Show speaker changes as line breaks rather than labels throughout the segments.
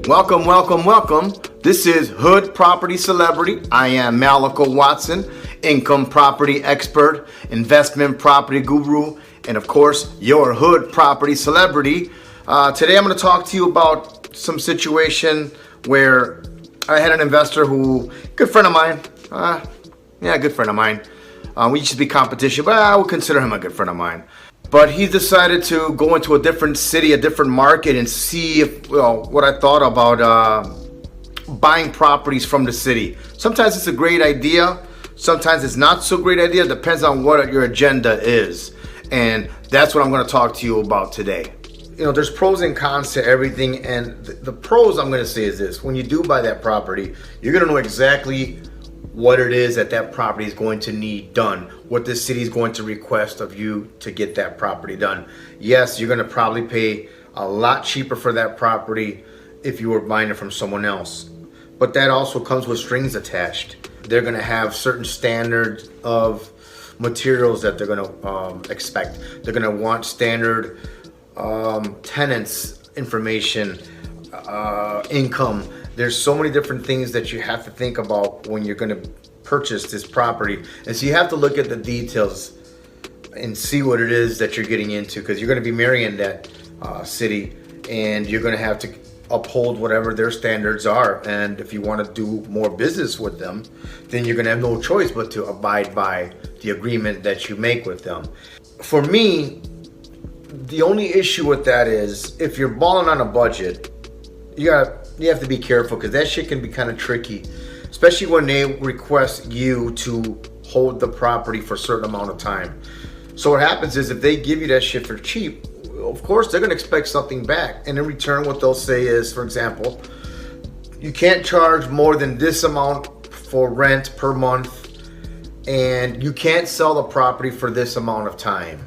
Welcome, welcome, welcome. This is Hood Property Celebrity. I am Malika Watson, income property expert, investment property guru, and of course, your Hood Property Celebrity. Today I'm going to talk to you about some situation where I had an investor who, good friend of mine, good friend of mine. We used to be competition, but I would consider him a good friend of mine. But he decided to go into a different city, a different market, and see if, what I thought about buying properties from the city. Sometimes it's a great idea. Sometimes it's not so great idea. It depends on what your agenda is. And that's what I'm going to talk to you about today. There's pros and cons to everything. And the pros I'm going to say is this. When you do buy that property, you're going to know exactly what it is that property is going to need done, what the city is going to request of you to get that property done. Yes, you're going to probably pay a lot cheaper for that property if you were buying it from someone else. But that also comes with strings attached. They're going to have certain standards of materials that they're going to expect. They're going to want standard tenants information, income. There's so many different things that you have to think about when you're going to purchase this property. And so you have to look at the details and see what it is that you're getting into, because you're going to be marrying that city, and you're going to have to uphold whatever their standards are. And if you want to do more business with them, then you're going to have no choice but to abide by the agreement that you make with them. For me, the only issue with that is if you're balling on a budget, you have to be careful, because that shit can be kind of tricky, especially when they request you to hold the property for a certain amount of time. So what happens is, if they give you that shit for cheap, of course they're going to expect something back. And in return, what they'll say is, for example, you can't charge more than this amount for rent per month, and you can't sell the property for this amount of time.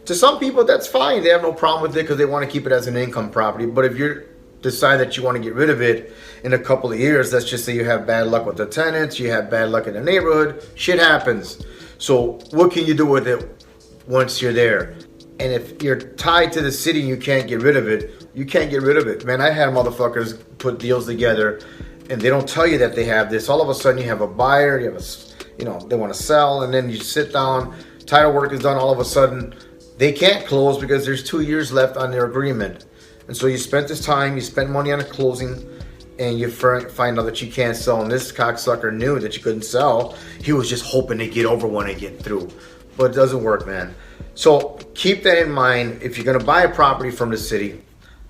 To some people, that's fine. They have no problem with it because they want to keep it as an income property. But if you decide that you want to get rid of it in a couple of years, let's just say you have bad luck with the tenants, you have bad luck in the neighborhood, shit happens. So what can you do with it once you're there? And if you're tied to the city and you can't get rid of it, you can't get rid of it. Man, I had motherfuckers put deals together and they don't tell you that they have this. All of a sudden you have a buyer, you have they want to sell, and then you sit down, title work is done, all of a sudden they can't close because there's 2 years left on their agreement. And so you spent this time, you spent money on a closing, and you find out that you can't sell. And this cocksucker knew that you couldn't sell. He was just hoping to get over one and get through. But it doesn't work, man. So keep that in mind. If you're going to buy a property from the city,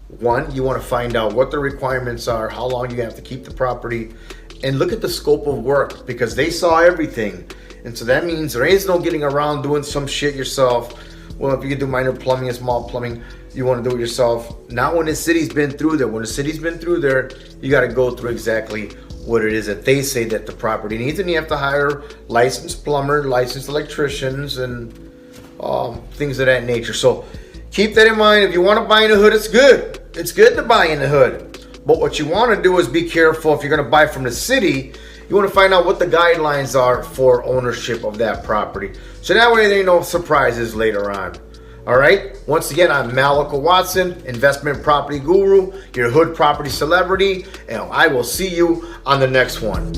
one, you want to find out what the requirements are, how long you have to keep the property, and look at the scope of work, because they saw everything. And so that means there is no getting around doing some shit yourself. Well, if you can do minor plumbing and small plumbing, you want to do it yourself. Not when the city's been through there. When the city's been through there, you got to go through exactly what it is that they say that the property needs. And you have to hire licensed plumber, licensed electricians, and things of that nature. So keep that in mind. If you want to buy in the hood, it's good. It's good to buy in the hood. But what you want to do is be careful. If you're going to buy from the city, you want to find out what the guidelines are for ownership of that property. So that way there ain't no surprises later on. All right. Once again, I'm Malika Watson, investment property guru, your Hood Property Celebrity, and I will see you on the next one.